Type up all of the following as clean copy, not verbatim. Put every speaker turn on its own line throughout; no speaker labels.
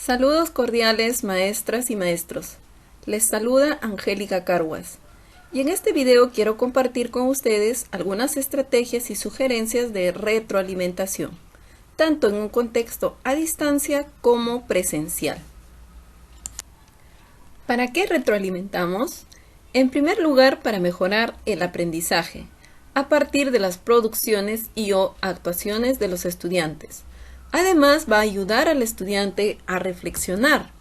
Saludos cordiales, maestras y maestros. Les saluda Angélica Carhuas. Y en este video quiero compartir con ustedes algunas estrategias y sugerencias de retroalimentación, tanto en un contexto a distancia como presencial. ¿Para qué retroalimentamos? En primer lugar, para mejorar el aprendizaje, a partir de las producciones y/o actuaciones de los estudiantes. Además, va a ayudar al estudiante a reflexionar.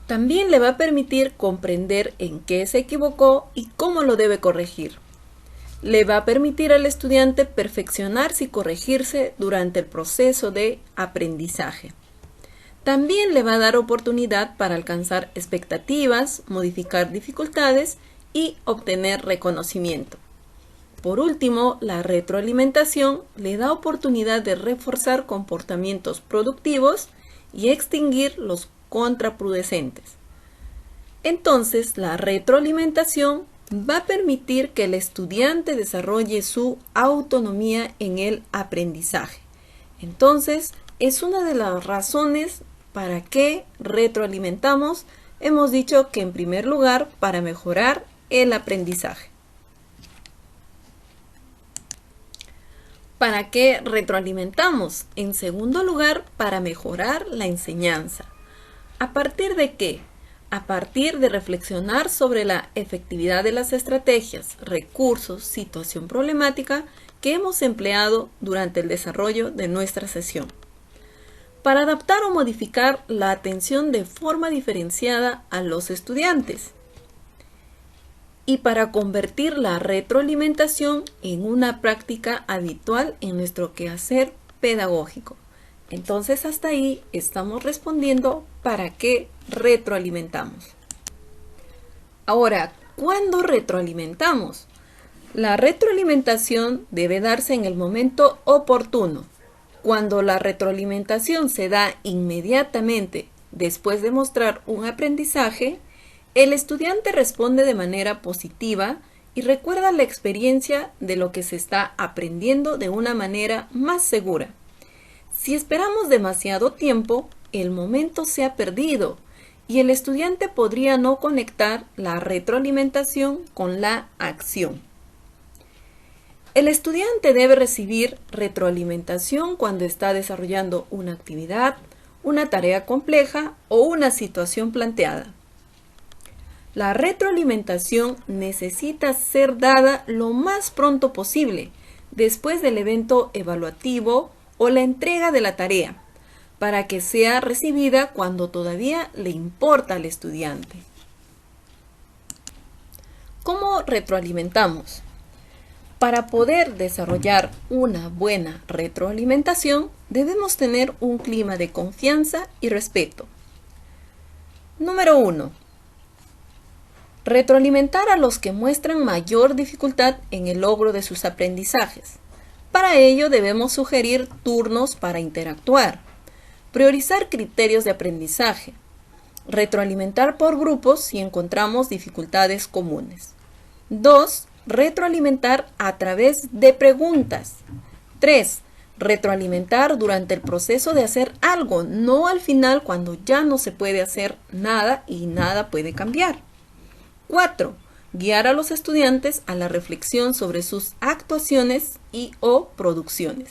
También le va a permitir comprender en qué se equivocó y cómo lo debe corregir. Le va a permitir al estudiante perfeccionarse y corregirse durante el proceso de aprendizaje. También le va a dar oportunidad para alcanzar expectativas, modificar dificultades y obtener reconocimiento. Por último, la retroalimentación le da oportunidad de reforzar comportamientos productivos y extinguir los contraproducentes. Entonces, la retroalimentación va a permitir que el estudiante desarrolle su autonomía en el aprendizaje. Entonces, es una de las razones para que retroalimentamos. Hemos dicho que en primer lugar, para mejorar el aprendizaje. ¿Para qué retroalimentamos? En segundo lugar, para mejorar la enseñanza. ¿A partir de qué? A partir de reflexionar sobre la efectividad de las estrategias, recursos, situación problemática que hemos empleado durante el desarrollo de nuestra sesión. Para adaptar o modificar la atención de forma diferenciada a los estudiantes. Y para convertir la retroalimentación en una práctica habitual en nuestro quehacer pedagógico. Entonces, hasta ahí estamos respondiendo para qué retroalimentamos. Ahora, ¿cuándo retroalimentamos? La retroalimentación debe darse en el momento oportuno. Cuando la retroalimentación se da inmediatamente después de mostrar un aprendizaje, el estudiante responde de manera positiva y recuerda la experiencia de lo que se está aprendiendo de una manera más segura. Si esperamos demasiado tiempo, el momento se ha perdido y el estudiante podría no conectar la retroalimentación con la acción. El estudiante debe recibir retroalimentación cuando está desarrollando una actividad, una tarea compleja o una situación planteada. La retroalimentación necesita ser dada lo más pronto posible, después del evento evaluativo o la entrega de la tarea, para que sea recibida cuando todavía le importa al estudiante. ¿Cómo retroalimentamos? Para poder desarrollar una buena retroalimentación, debemos tener un clima de confianza y respeto. Número 1. Retroalimentar a los que muestran mayor dificultad en el logro de sus aprendizajes. Para ello debemos sugerir turnos para interactuar, priorizar criterios de aprendizaje, retroalimentar por grupos si encontramos dificultades comunes. 2. Retroalimentar a través de preguntas. 3. Retroalimentar durante el proceso de hacer algo, no al final cuando ya no se puede hacer nada y nada puede cambiar. 4. Guiar a los estudiantes a la reflexión sobre sus actuaciones y/o producciones.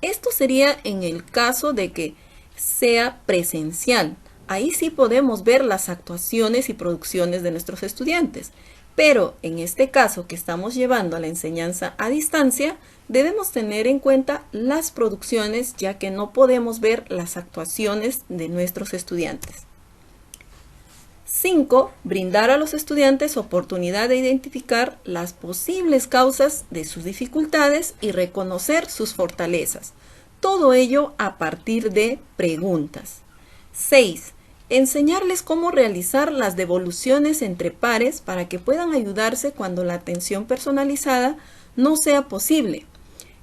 Esto sería en el caso de que sea presencial. Ahí sí podemos ver las actuaciones y producciones de nuestros estudiantes. Pero en este caso que estamos llevando a la enseñanza a distancia, debemos tener en cuenta las producciones, ya que no podemos ver las actuaciones de nuestros estudiantes. 5. Brindar a los estudiantes oportunidad de identificar las posibles causas de sus dificultades y reconocer sus fortalezas. Todo ello a partir de preguntas. 6. Enseñarles cómo realizar las devoluciones entre pares para que puedan ayudarse cuando la atención personalizada no sea posible.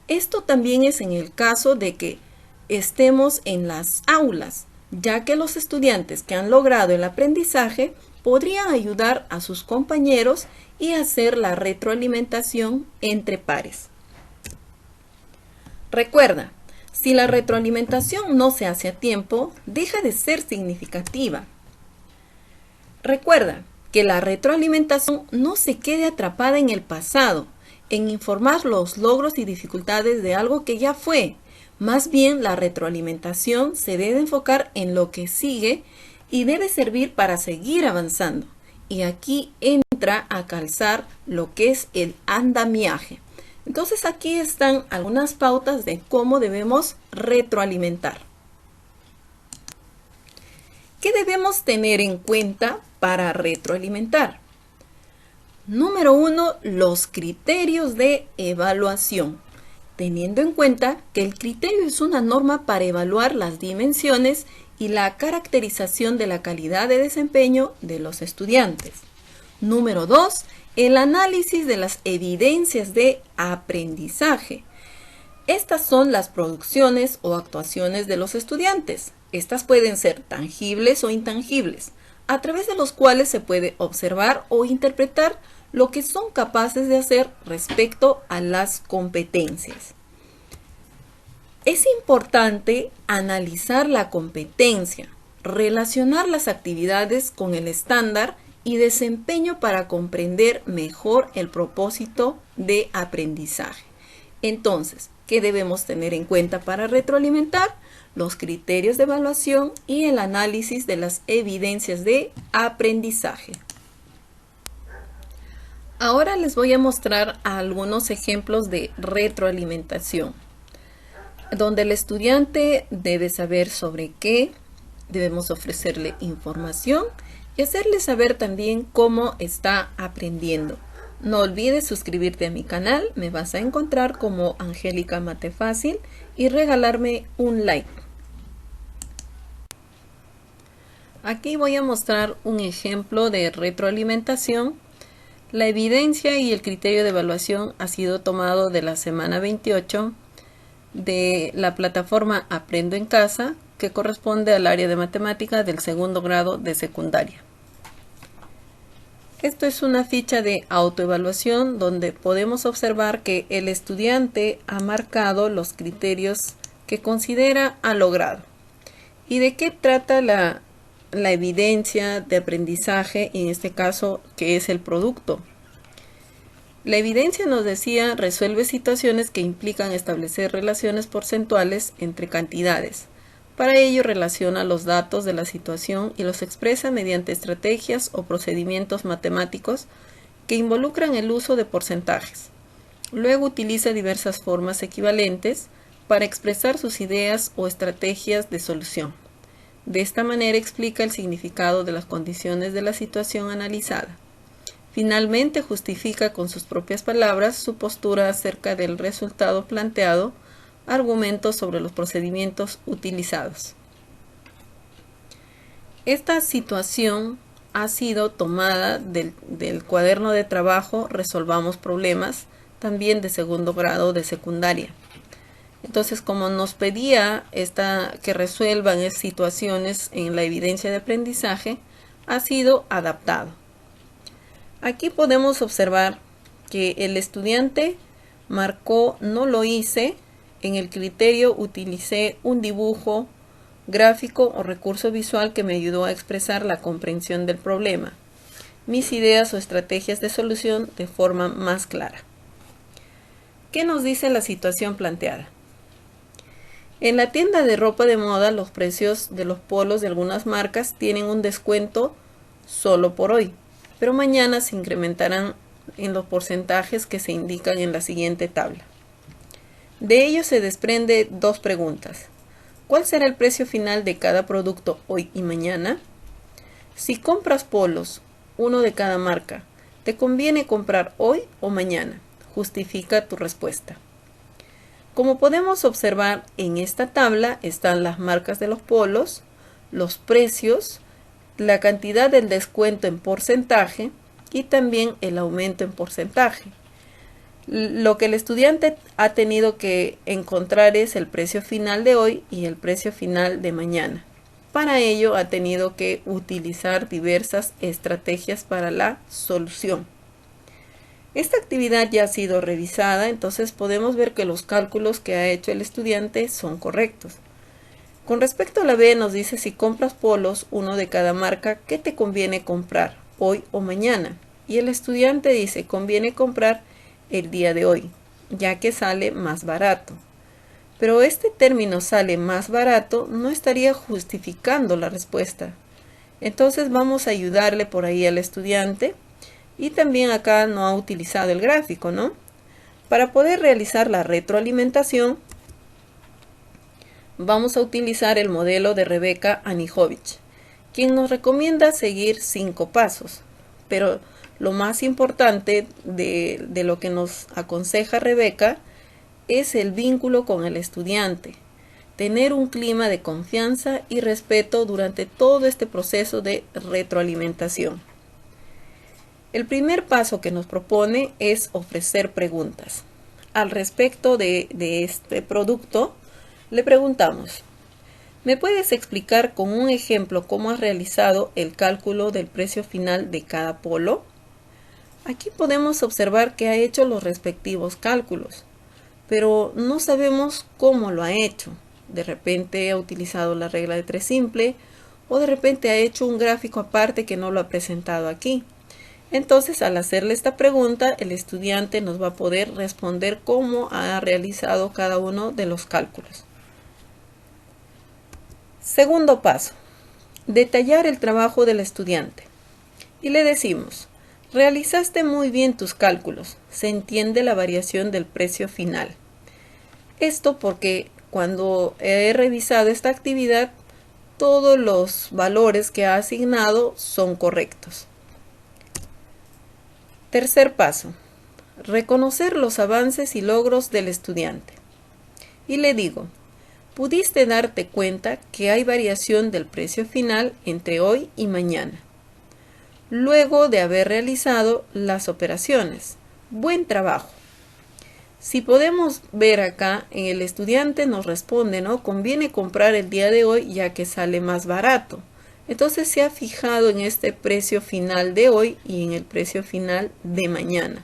Esto también es en el caso de que estemos en las aulas, ya que los estudiantes que han logrado el aprendizaje podrían ayudar a sus compañeros y hacer la retroalimentación entre pares. Recuerda, Si la retroalimentación no se hace a tiempo, deja de ser significativa. Recuerda que la retroalimentación no se quede atrapada en el pasado, en informar los logros y dificultades de algo que ya fue. Más bien, la retroalimentación se debe enfocar en lo que sigue y debe servir para seguir avanzando. Y aquí entra a calzar lo que es el andamiaje. Entonces aquí están algunas pautas de cómo debemos retroalimentar. ¿Qué debemos tener en cuenta para retroalimentar? Número 1, los criterios de evaluación. Teniendo en cuenta que el criterio es una norma para evaluar las dimensiones y la caracterización de la calidad de desempeño de los estudiantes. Número 2, el análisis de las evidencias de aprendizaje. Estas son las producciones o actuaciones de los estudiantes. Estas pueden ser tangibles o intangibles, a través de los cuales se puede observar o interpretar lo que son capaces de hacer respecto a las competencias. Es importante analizar la competencia, relacionar las actividades con el estándar y desempeño para comprender mejor el propósito de aprendizaje. Entonces, ¿qué debemos tener en cuenta para retroalimentar? Los criterios de evaluación y el análisis de las evidencias de aprendizaje. Ahora les voy a mostrar algunos ejemplos de retroalimentación, donde el estudiante debe saber sobre qué, debemos ofrecerle información y hacerle saber también cómo está aprendiendo. No olvides suscribirte a mi canal, me vas a encontrar como Angélica Mate Fácil y regalarme un like. Aquí voy a mostrar un ejemplo de retroalimentación. La evidencia y el criterio de evaluación ha sido tomado de la semana 28 de la plataforma Aprendo en Casa, que corresponde al área de matemática del segundo grado de secundaria. Esto es una ficha de autoevaluación donde podemos observar que el estudiante ha marcado los criterios que considera ha logrado. ¿Y de qué trata la evidencia de aprendizaje, en este caso, que es el producto? La evidencia, nos decía, resuelve situaciones que implican establecer relaciones porcentuales entre cantidades. Para ello relaciona los datos de la situación y los expresa mediante estrategias o procedimientos matemáticos que involucran el uso de porcentajes. Luego utiliza diversas formas equivalentes para expresar sus ideas o estrategias de solución. De esta manera explica el significado de las condiciones de la situación analizada. Finalmente justifica con sus propias palabras su postura acerca del resultado planteado, argumentos sobre los procedimientos utilizados. Esta situación ha sido tomada del cuaderno de trabajo Resolvamos Problemas, también de segundo grado de secundaria. Entonces, como nos pedía que resuelvan situaciones en la evidencia de aprendizaje, ha sido adaptado. Aquí podemos observar que el estudiante marcó "no lo hice". En el criterio utilicé un dibujo gráfico o recurso visual que me ayudó a expresar la comprensión del problema, mis ideas o estrategias de solución de forma más clara. ¿Qué nos dice la situación planteada? En la tienda de ropa de moda, los precios de los polos de algunas marcas tienen un descuento solo por hoy, pero mañana se incrementarán en los porcentajes que se indican en la siguiente tabla. De ello se desprende dos preguntas. ¿Cuál será el precio final de cada producto hoy y mañana? Si compras polos, uno de cada marca, ¿te conviene comprar hoy o mañana? Justifica tu respuesta. Como podemos observar, en esta tabla están las marcas de los polos, los precios, la cantidad del descuento en porcentaje y también el aumento en porcentaje. Lo que el estudiante ha tenido que encontrar es el precio final de hoy y el precio final de mañana. Para ello ha tenido que utilizar diversas estrategias para la solución. Esta actividad ya ha sido revisada, entonces podemos ver que los cálculos que ha hecho el estudiante son correctos. Con respecto a la B, nos dice si compras polos, uno de cada marca, ¿qué te conviene comprar hoy o mañana? Y el estudiante dice, conviene comprar el día de hoy, ya que sale más barato. Pero este término sale más barato no estaría justificando la respuesta. Entonces vamos a ayudarle por ahí al estudiante. Y también acá no ha utilizado el gráfico, ¿no? Para poder realizar la retroalimentación, vamos a utilizar el modelo de Rebecca Anijovic, quien nos recomienda seguir 5 pasos. Pero lo más importante de lo que nos aconseja Rebecca es el vínculo con el estudiante. Tener un clima de confianza y respeto durante todo este proceso de retroalimentación. El primer paso que nos propone es ofrecer preguntas. Al respecto de este producto, le preguntamos, ¿me puedes explicar con un ejemplo cómo has realizado el cálculo del precio final de cada polo? Aquí podemos observar que ha hecho los respectivos cálculos, pero no sabemos cómo lo ha hecho. De repente ha utilizado la regla de 3 simple o de repente ha hecho un gráfico aparte que no lo ha presentado aquí. Entonces, al hacerle esta pregunta, el estudiante nos va a poder responder cómo ha realizado cada uno de los cálculos. Segundo paso, detallar el trabajo del estudiante. Y le decimos, realizaste muy bien tus cálculos, se entiende la variación del precio final. Esto porque cuando he revisado esta actividad, todos los valores que ha asignado son correctos. Tercer paso, reconocer los avances y logros del estudiante. Y le digo, pudiste darte cuenta que hay variación del precio final entre hoy y mañana, luego de haber realizado las operaciones. Buen trabajo. Si podemos ver acá, el estudiante nos responde, ¿no? Conviene comprar el día de hoy ya que sale más barato. Entonces se ha fijado en este precio final de hoy y en el precio final de mañana.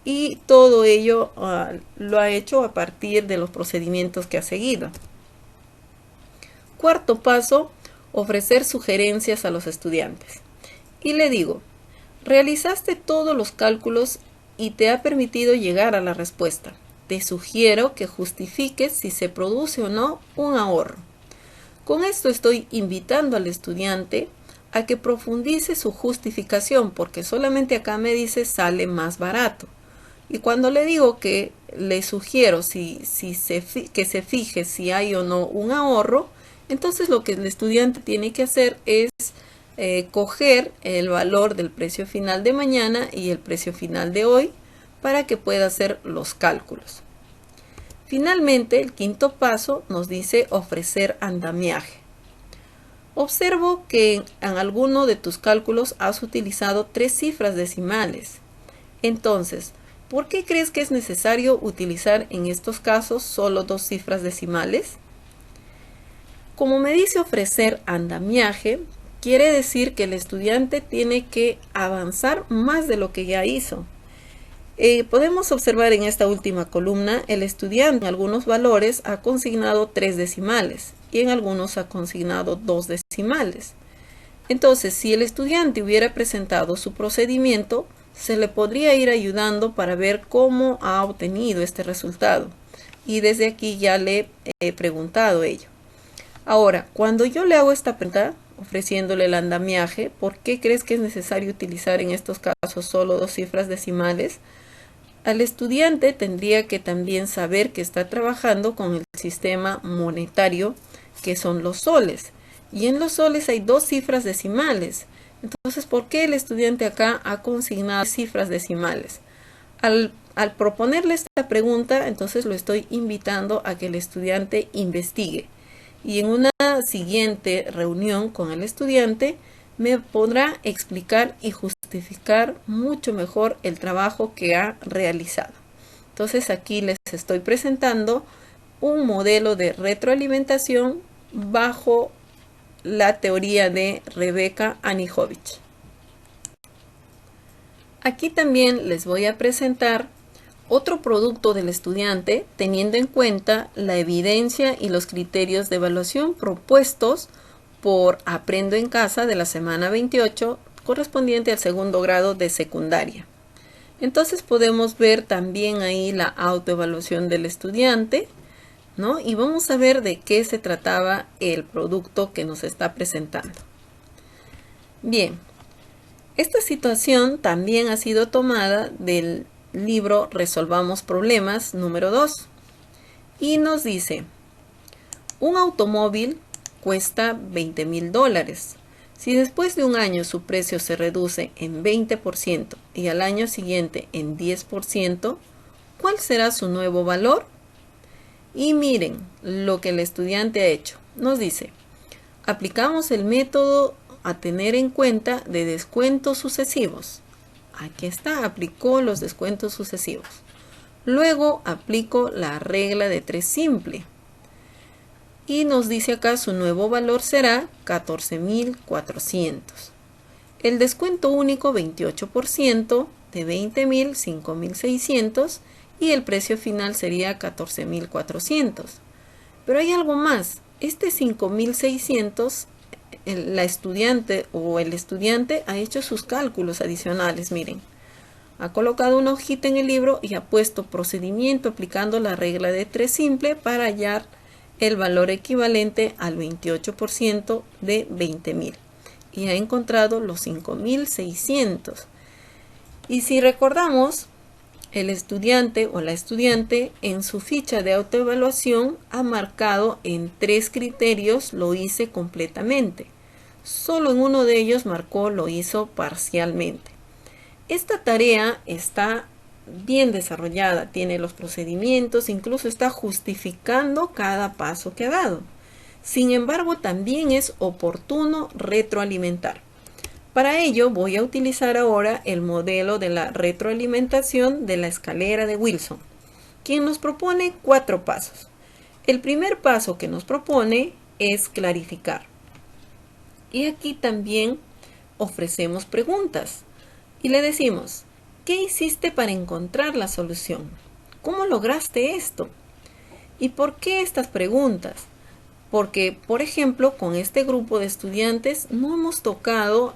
Y todo ello lo ha hecho a partir de los procedimientos que ha seguido. Cuarto paso, ofrecer sugerencias a los estudiantes. Y le digo, realizaste todos los cálculos y te ha permitido llegar a la respuesta. Te sugiero que justifiques si se produce o no un ahorro. Con esto estoy invitando al estudiante a que profundice su justificación, porque solamente acá me dice sale más barato. Y cuando le digo que le sugiero que se fije si hay o no un ahorro, entonces lo que el estudiante tiene que hacer es coger el valor del precio final de mañana y el precio final de hoy para que pueda hacer los cálculos. Finalmente, el quinto paso nos dice ofrecer andamiaje. Observo que en alguno de tus cálculos has utilizado 3 cifras decimales. Entonces, ¿por qué crees que es necesario utilizar en estos casos solo 2 cifras decimales? Como me dice ofrecer andamiaje, quiere decir que el estudiante tiene que avanzar más de lo que ya hizo. Podemos observar en esta última columna, el estudiante en algunos valores ha consignado 3 decimales y en algunos ha consignado 2 decimales. Entonces, si el estudiante hubiera presentado su procedimiento, se le podría ir ayudando para ver cómo ha obtenido este resultado. Y desde aquí ya le he preguntado ello. Ahora, cuando yo le hago esta pregunta, ofreciéndole el andamiaje, ¿por qué crees que es necesario utilizar en estos casos solo 2 cifras decimales? Al estudiante tendría que también saber que está trabajando con el sistema monetario, que son los soles. Y en los soles hay 2 cifras decimales. Entonces, ¿por qué el estudiante acá ha consignado cifras decimales? Al proponerle esta pregunta, entonces lo estoy invitando a que el estudiante investigue. Y en una siguiente reunión con el estudiante, me podrá explicar y justificar mucho mejor el trabajo que ha realizado. Entonces aquí les estoy presentando un modelo de retroalimentación bajo la teoría de Rebecca Anijovic. Aquí también les voy a presentar otro producto del estudiante teniendo en cuenta la evidencia y los criterios de evaluación propuestos por Aprendo en Casa de la semana 28 correspondiente al segundo grado de secundaria. Entonces podemos ver también ahí la autoevaluación del estudiante, ¿no? Y vamos a ver de qué se trataba el producto que nos está presentando. Bien, esta situación también ha sido tomada del libro Resolvamos Problemas número 2 y nos dice: un automóvil cuesta $20,000. Si después de un año su precio se reduce en 20% y al año siguiente en 10%, ¿cuál será su nuevo valor? Y miren lo que el estudiante ha hecho. Nos dice: aplicamos el método a tener en cuenta de descuentos sucesivos. Aquí está, aplicó los descuentos sucesivos. Luego aplico la regla de 3 simple. Y nos dice acá su nuevo valor será 14,400. El descuento único 28%, de 20,000, 5,600 y el precio final sería 14,400. Pero hay algo más. Este 5,600, la estudiante o el estudiante ha hecho sus cálculos adicionales, miren. Ha colocado una hojita en el libro y ha puesto procedimiento aplicando la regla de 3 simple para hallar el valor equivalente al 28% de 20,000 y ha encontrado los 5,600. Y si recordamos, el estudiante o la estudiante en su ficha de autoevaluación ha marcado en 3 criterios lo hice completamente. Solo en uno de ellos marcó lo hizo parcialmente. Esta tarea está bien desarrollada, tiene los procedimientos, incluso está justificando cada paso que ha dado. Sin embargo, también es oportuno retroalimentar. Para ello voy a utilizar ahora el modelo de la retroalimentación de la escalera de Wilson, quien nos propone 4 pasos. El primer paso que nos propone es clarificar. Y aquí también ofrecemos preguntas y le decimos: ¿qué hiciste para encontrar la solución? ¿Cómo lograste esto? ¿Y por qué estas preguntas? Porque, por ejemplo, con este grupo de estudiantes no hemos tocado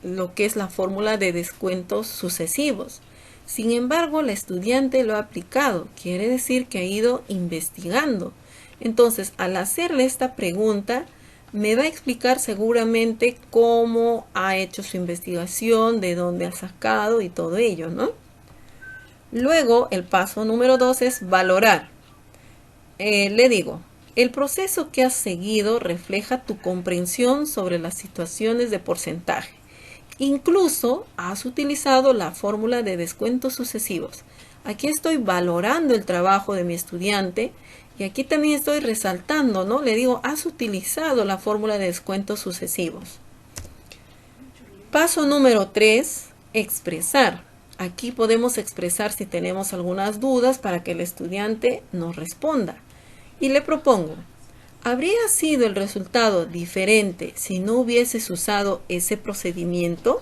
lo que es la fórmula de descuentos sucesivos. Sin embargo, la estudiante lo ha aplicado, quiere decir que ha ido investigando. Entonces, al hacerle esta pregunta, me va a explicar seguramente cómo ha hecho su investigación, de dónde ha sacado y todo ello, ¿no? Luego, el paso número 2 es valorar. Le digo: el proceso que has seguido refleja tu comprensión sobre las situaciones de porcentaje. Incluso has utilizado la fórmula de descuentos sucesivos. Aquí estoy valorando el trabajo de mi estudiante y aquí también estoy resaltando, ¿no? Le digo: has utilizado la fórmula de descuentos sucesivos. Paso número 3, expresar. Aquí podemos expresar si tenemos algunas dudas para que el estudiante nos responda. Y le propongo: ¿habría sido el resultado diferente si no hubieses usado ese procedimiento?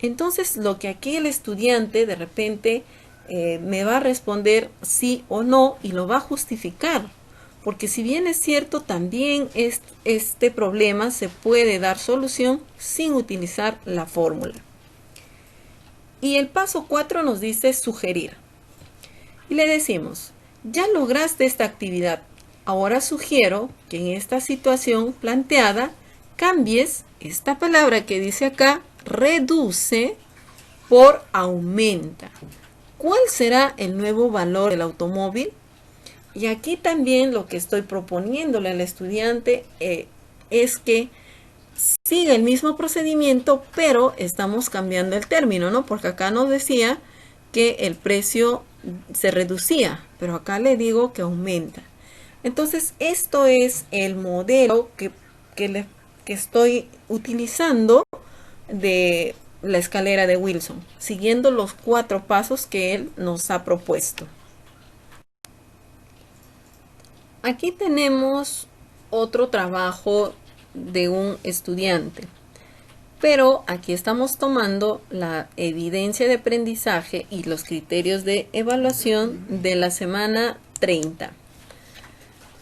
Entonces, lo que aquí el estudiante de repente me va a responder sí o no y lo va a justificar. Porque si bien es cierto, también este problema se puede dar solución sin utilizar la fórmula. Y el paso 4 nos dice sugerir. Y le decimos: ya lograste esta actividad. Ahora sugiero que en esta situación planteada cambies esta palabra que dice acá, reduce, por aumenta. ¿Cuál será el nuevo valor del automóvil? Y aquí también lo que estoy proponiéndole al estudiante es que siga el mismo procedimiento, pero estamos cambiando el término, ¿no? Porque acá nos decía que el precio se reducía, pero acá le digo que aumenta. Entonces, esto es el modelo que estoy utilizando de la escalera de Wilson, siguiendo los 4 pasos que él nos ha propuesto. Aquí tenemos otro trabajo de un estudiante. Pero aquí estamos tomando la evidencia de aprendizaje y los criterios de evaluación de la semana 30,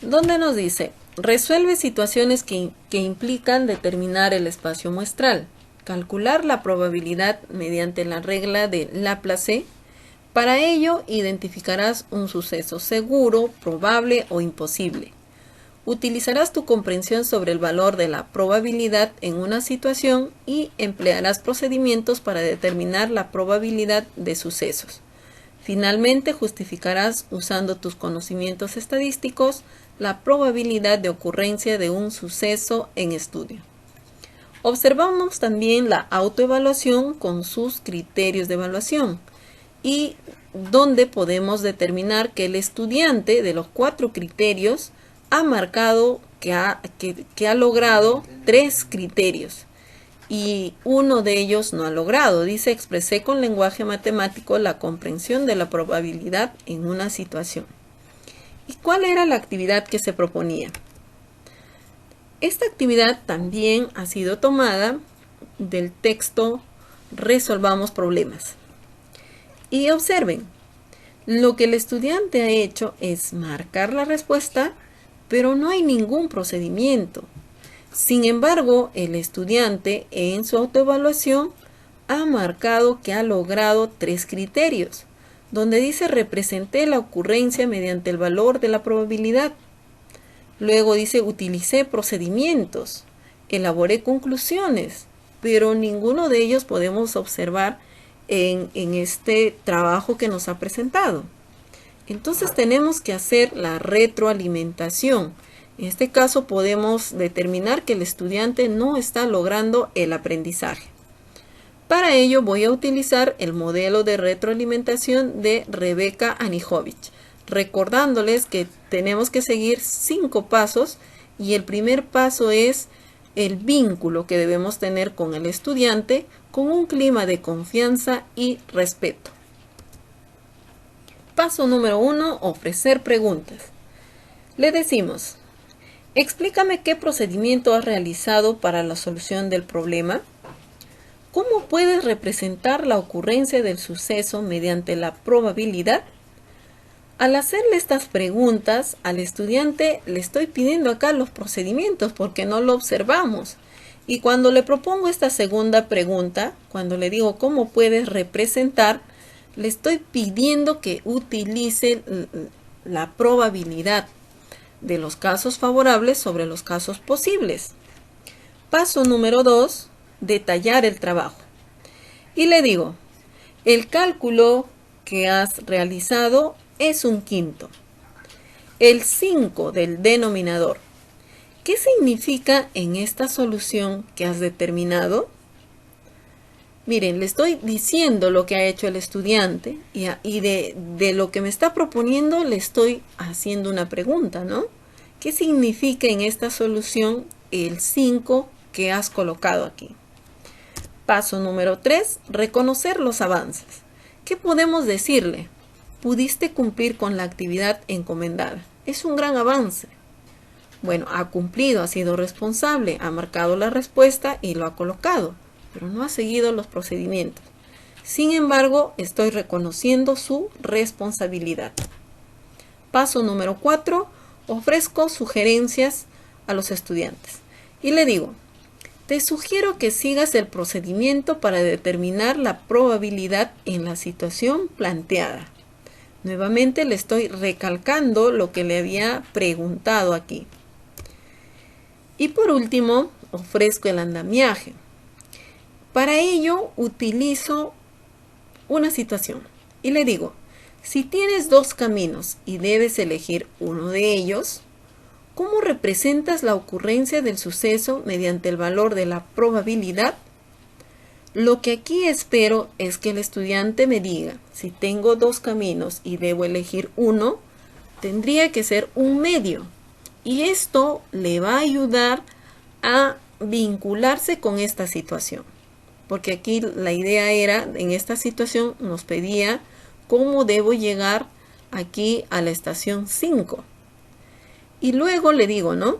donde nos dice: resuelve situaciones que implican determinar el espacio muestral, calcular la probabilidad mediante la regla de Laplace. Para ello, identificarás un suceso seguro, probable o imposible. Utilizarás tu comprensión sobre el valor de la probabilidad en una situación y emplearás procedimientos para determinar la probabilidad de sucesos. Finalmente, justificarás usando tus conocimientos estadísticos la probabilidad de ocurrencia de un suceso en estudio. Observamos también la autoevaluación con sus criterios de evaluación y donde podemos determinar que el estudiante de los 4 criterios ha marcado que ha logrado 3 criterios y uno de ellos no ha logrado. Dice: expresé con lenguaje matemático la comprensión de la probabilidad en una situación. ¿Y cuál era la actividad que se proponía? Esta actividad también ha sido tomada del texto Resolvamos problemas. Y observen, lo que el estudiante ha hecho es marcar la respuesta, pero no hay ningún procedimiento. Sin embargo, el estudiante en su autoevaluación ha marcado que ha logrado 3 criterios, donde dice: representé la ocurrencia mediante el valor de la probabilidad. Luego dice: utilicé procedimientos, elaboré conclusiones, pero ninguno de ellos podemos observar en este trabajo que nos ha presentado. Entonces tenemos que hacer la retroalimentación. En este caso podemos determinar que el estudiante no está logrando el aprendizaje. Para ello voy a utilizar el modelo de retroalimentación de Rebecca Anijovic, recordándoles que tenemos que seguir 5 pasos y el primer paso es el vínculo que debemos tener con el estudiante con un clima de confianza y respeto. Paso número 1, ofrecer preguntas. Le decimos: explícame qué procedimiento has realizado para la solución del problema. ¿Cómo puedes representar la ocurrencia del suceso mediante la probabilidad? Al hacerle estas preguntas al estudiante le estoy pidiendo acá los procedimientos porque no lo observamos. Y cuando le propongo esta segunda pregunta, cuando le digo ¿cómo puedes representar?, le estoy pidiendo que utilice la probabilidad de los casos favorables sobre los casos posibles. Paso número 2, detallar el trabajo. Y le digo: el cálculo que has realizado es un quinto. El 5 del denominador. ¿Qué significa en esta solución que has determinado? Miren, le estoy diciendo lo que ha hecho el estudiante y de lo que me está proponiendo le estoy haciendo una pregunta, ¿no? ¿Qué significa en esta solución el 5 que has colocado aquí? Paso número 3, reconocer los avances. ¿Qué podemos decirle? Pudiste cumplir con la actividad encomendada. Es un gran avance. Bueno, ha cumplido, ha sido responsable, ha marcado la respuesta y lo ha colocado, pero no ha seguido los procedimientos. Sin embargo, estoy reconociendo su responsabilidad. Paso número 4, ofrezco sugerencias a los estudiantes. Y le digo: te sugiero que sigas el procedimiento para determinar la probabilidad en la situación planteada. Nuevamente le estoy recalcando lo que le había preguntado aquí. Y por último, ofrezco el andamiaje. Para ello utilizo una situación y le digo: si tienes 2 caminos y debes elegir uno de ellos, ¿cómo representas la ocurrencia del suceso mediante el valor de la probabilidad? Lo que aquí espero es que el estudiante me diga: si tengo 2 caminos y debo elegir uno, tendría que ser un medio. Y esto le va a ayudar a vincularse con esta situación. Porque aquí la idea era, en esta situación nos pedía cómo debo llegar aquí a la estación 5. Y luego le digo, ¿no?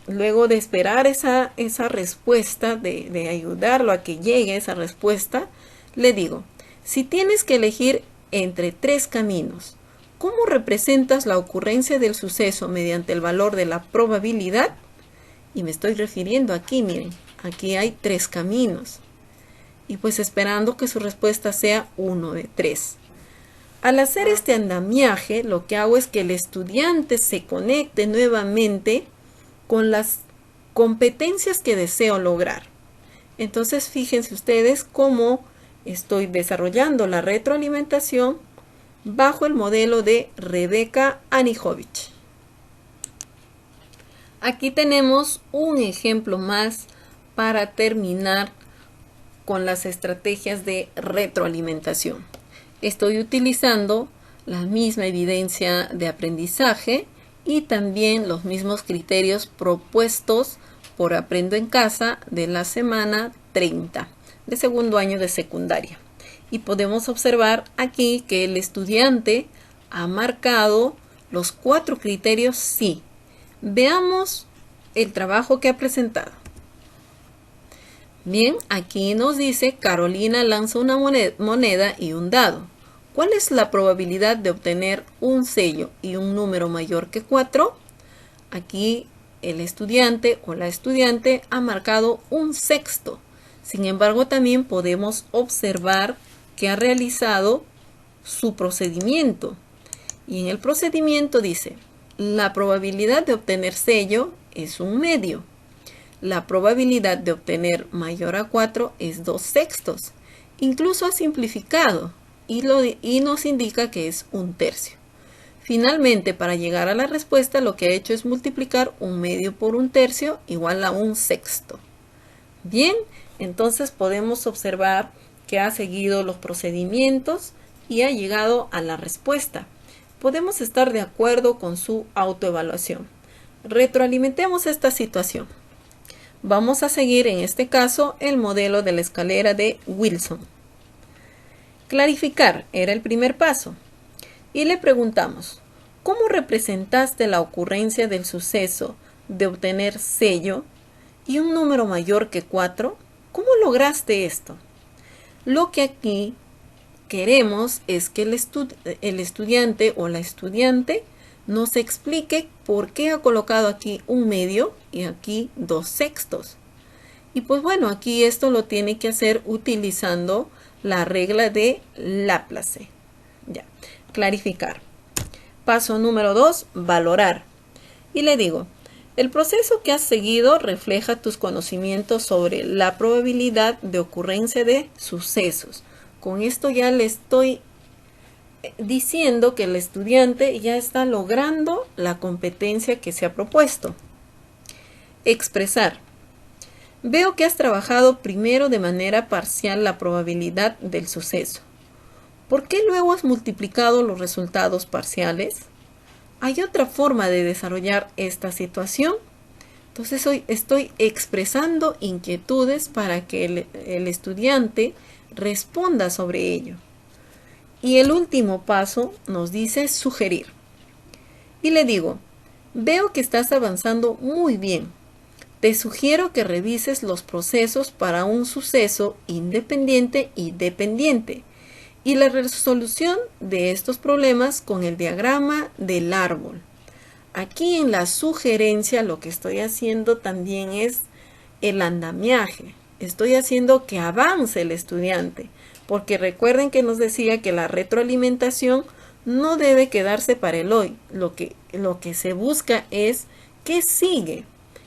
luego de esperar esa respuesta, de ayudarlo a que llegue esa respuesta, le digo, si tienes que elegir entre 3 caminos, ¿cómo representas la ocurrencia del suceso mediante el valor de la probabilidad? Y me estoy refiriendo aquí, miren, aquí hay 3 caminos. Y pues esperando que su respuesta sea uno de 3. Al hacer este andamiaje, lo que hago es que el estudiante se conecte nuevamente con las competencias que deseo lograr. Entonces, fíjense ustedes cómo estoy desarrollando la retroalimentación bajo el modelo de Rebecca Anijovic. Aquí tenemos un ejemplo más para terminar con las estrategias de retroalimentación. Estoy utilizando la misma evidencia de aprendizaje y también los mismos criterios propuestos por Aprendo en Casa de la semana 30 de segundo año de secundaria. Y podemos observar aquí que el estudiante ha marcado los 4 criterios sí. Veamos el trabajo que ha presentado. Bien, aquí nos dice Carolina lanza una moneda y un dado. ¿Cuál es la probabilidad de obtener un sello y un número mayor que 4? Aquí el estudiante o la estudiante ha marcado un sexto. Sin embargo, también podemos observar que ha realizado su procedimiento. Y en el procedimiento dice, la probabilidad de obtener sello es un medio. La probabilidad de obtener mayor a 4 es 2 sextos. Incluso ha simplificado y nos indica que es un tercio. Finalmente, para llegar a la respuesta, lo que ha hecho es multiplicar un medio por un tercio igual a un sexto. Bien, entonces podemos observar que ha seguido los procedimientos y ha llegado a la respuesta. Podemos estar de acuerdo con su autoevaluación. Retroalimentemos esta situación. Vamos a seguir en este caso el modelo de la escalera de Wilson. Clarificar era el primer paso. Y le preguntamos, ¿cómo representaste la ocurrencia del suceso de obtener sello y un número mayor que 4? ¿Cómo lograste esto? Lo que aquí queremos es que el estudiante o la estudiante nos explique por qué ha colocado aquí un medio y aquí 2 sextos. Y pues bueno, aquí esto lo tiene que hacer utilizando la regla de Laplace. Ya, clarificar. Paso número 2, valorar. Y le digo, el proceso que has seguido refleja tus conocimientos sobre la probabilidad de ocurrencia de sucesos. Con esto ya le estoy diciendo que el estudiante ya está logrando la competencia que se ha propuesto. Expresar. Veo que has trabajado primero de manera parcial la probabilidad del suceso. ¿Por qué luego has multiplicado los resultados parciales? ¿Hay otra forma de desarrollar esta situación? Entonces hoy estoy expresando inquietudes para que el estudiante responda sobre ello. Y el último paso nos dice sugerir. Y le digo, veo que estás avanzando muy bien. Te sugiero que revises los procesos para un suceso independiente y dependiente y la resolución de estos problemas con el diagrama del árbol. Aquí en la sugerencia lo que estoy haciendo también es el andamiaje. Estoy haciendo que avance el estudiante, porque recuerden que nos decía que la retroalimentación no debe quedarse para el hoy. Lo que se busca es qué sigue.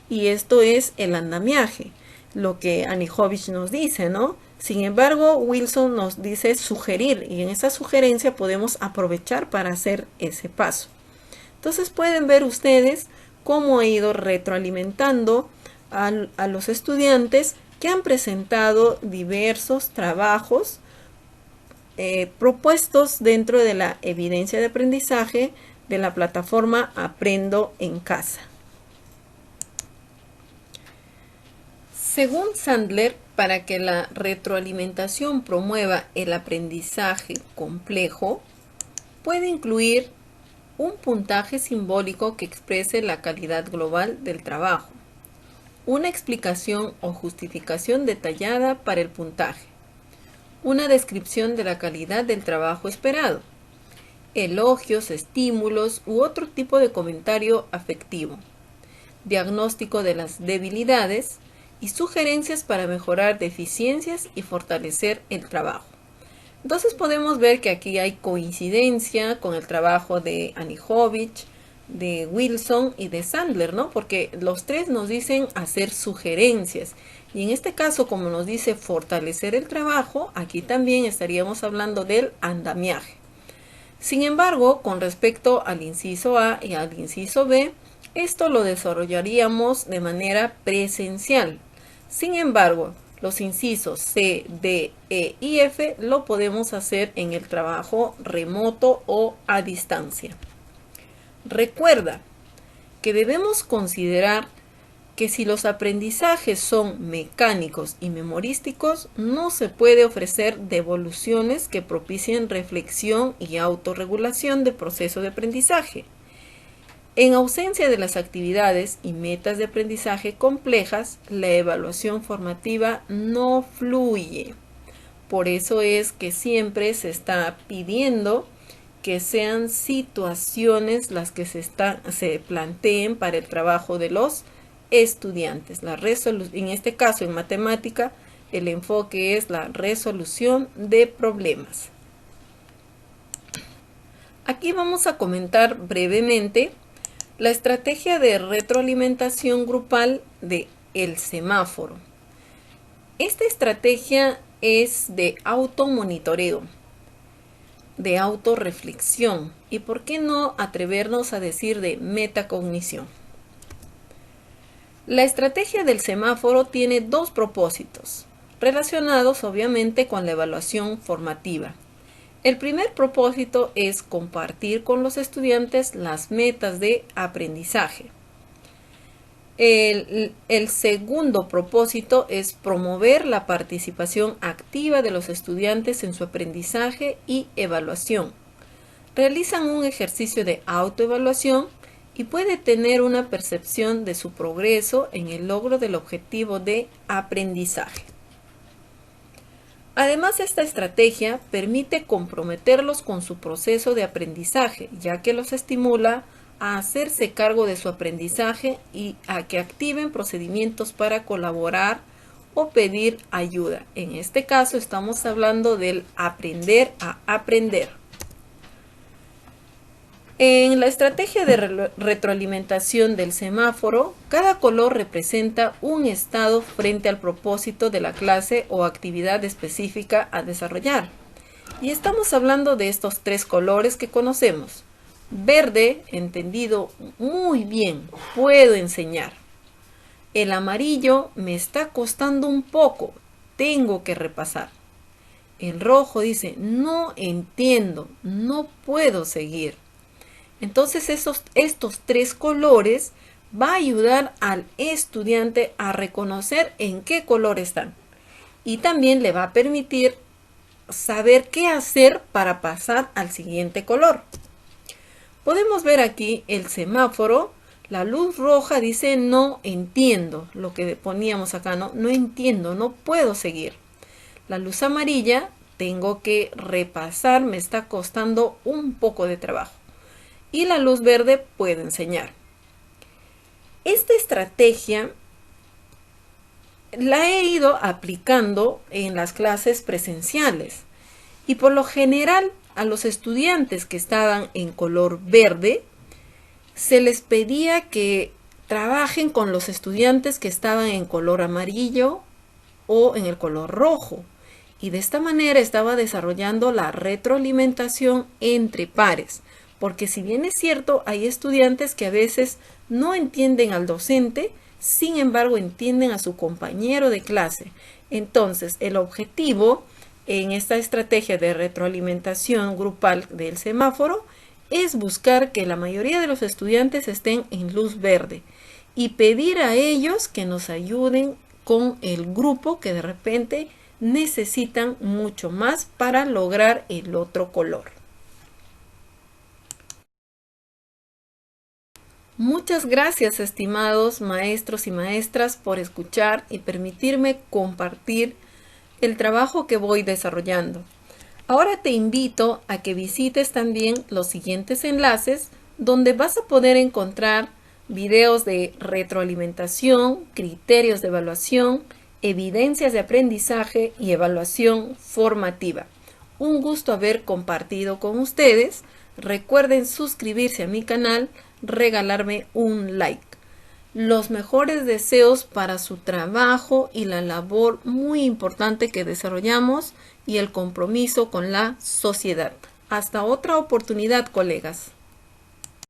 Y esto es el andamiaje, lo que Anijovic nos dice, ¿no? Sin embargo, Wilson nos dice sugerir, y en esa sugerencia podemos aprovechar para hacer ese paso. Entonces pueden ver ustedes cómo he ido retroalimentando a los estudiantes que han presentado diversos trabajos propuestos dentro de la evidencia de aprendizaje de la plataforma Aprendo en Casa. Según Sandler, para que la retroalimentación promueva el aprendizaje complejo, puede incluir un puntaje simbólico que exprese la calidad global del trabajo. una explicación o justificación detallada para el puntaje, una descripción de la calidad del trabajo esperado, elogios, estímulos u otro tipo de comentario afectivo, diagnóstico de las debilidades y sugerencias para mejorar deficiencias y fortalecer el trabajo. Entonces podemos ver que aquí hay coincidencia con el trabajo de Anijovic, de Wilson y de Sandler, ¿no? Porque los tres nos dicen hacer sugerencias. Y en este caso, como nos dice fortalecer el trabajo, aquí también estaríamos hablando del andamiaje. Sin embargo, con respecto al inciso A y al inciso B, esto lo desarrollaríamos de manera presencial. Sin embargo, los incisos C, D, E y F lo podemos hacer en el trabajo remoto o a distancia. Recuerda que debemos considerar que si los aprendizajes son mecánicos y memorísticos, no se puede ofrecer devoluciones que propicien reflexión y autorregulación del proceso de aprendizaje. En ausencia de las actividades y metas de aprendizaje complejas, la evaluación formativa no fluye. Por eso es que siempre se está pidiendo que sean situaciones las que se planteen para el trabajo de los estudiantes. En este caso, en matemática, el enfoque es la resolución de problemas. Aquí vamos a comentar brevemente la estrategia de retroalimentación grupal de el semáforo. Esta estrategia es de automonitoreo, de autorreflexión y por qué no atrevernos a decir de metacognición. La estrategia del semáforo tiene dos propósitos, relacionados obviamente con la evaluación formativa. El primer propósito es compartir con los estudiantes las metas de aprendizaje. El segundo propósito es promover la participación activa de los estudiantes en su aprendizaje y evaluación. Realizan un ejercicio de autoevaluación y puede tener una percepción de su progreso en el logro del objetivo de aprendizaje. Además, esta estrategia permite comprometerlos con su proceso de aprendizaje, ya que los estimula a hacerse cargo de su aprendizaje y a que activen procedimientos para colaborar o pedir ayuda. En este caso estamos hablando del aprender a aprender. En la estrategia de retroalimentación del semáforo, cada color representa un estado frente al propósito de la clase o actividad específica a desarrollar. Y estamos hablando de estos tres colores que conocemos. Verde, entendido muy bien, puedo enseñar. El amarillo me está costando un poco, tengo que repasar. El rojo dice, no entiendo, no puedo seguir. Entonces estos tres colores va a ayudar al estudiante a reconocer en qué color están. Y también le va a permitir saber qué hacer para pasar al siguiente color. Podemos ver aquí el semáforo, la luz roja dice no entiendo, lo que poníamos acá, no entiendo, no puedo seguir. La luz amarilla, tengo que repasar, me está costando un poco de trabajo. Y la luz verde, puedo enseñar. Esta estrategia la he ido aplicando en las clases presenciales y por lo general a los estudiantes que estaban en color verde se les pedía que trabajen con los estudiantes que estaban en color amarillo o en el color rojo, y de esta manera estaba desarrollando la retroalimentación entre pares, porque si bien es cierto, hay estudiantes que a veces no entienden al docente, sin embargo entienden a su compañero de clase. Entonces el objetivo en esta estrategia de retroalimentación grupal del semáforo es buscar que la mayoría de los estudiantes estén en luz verde y pedir a ellos que nos ayuden con el grupo que de repente necesitan mucho más para lograr el otro color. Muchas gracias, estimados maestros y maestras, por escuchar y permitirme compartir el trabajo que voy desarrollando. Ahora te invito a que visites también los siguientes enlaces donde vas a poder encontrar videos de retroalimentación, criterios de evaluación, evidencias de aprendizaje y evaluación formativa. Un gusto haber compartido con ustedes. Recuerden suscribirse a mi canal, regalarme un like. Los mejores deseos para su trabajo y la labor muy importante que desarrollamos y el compromiso con la sociedad. Hasta otra oportunidad, colegas.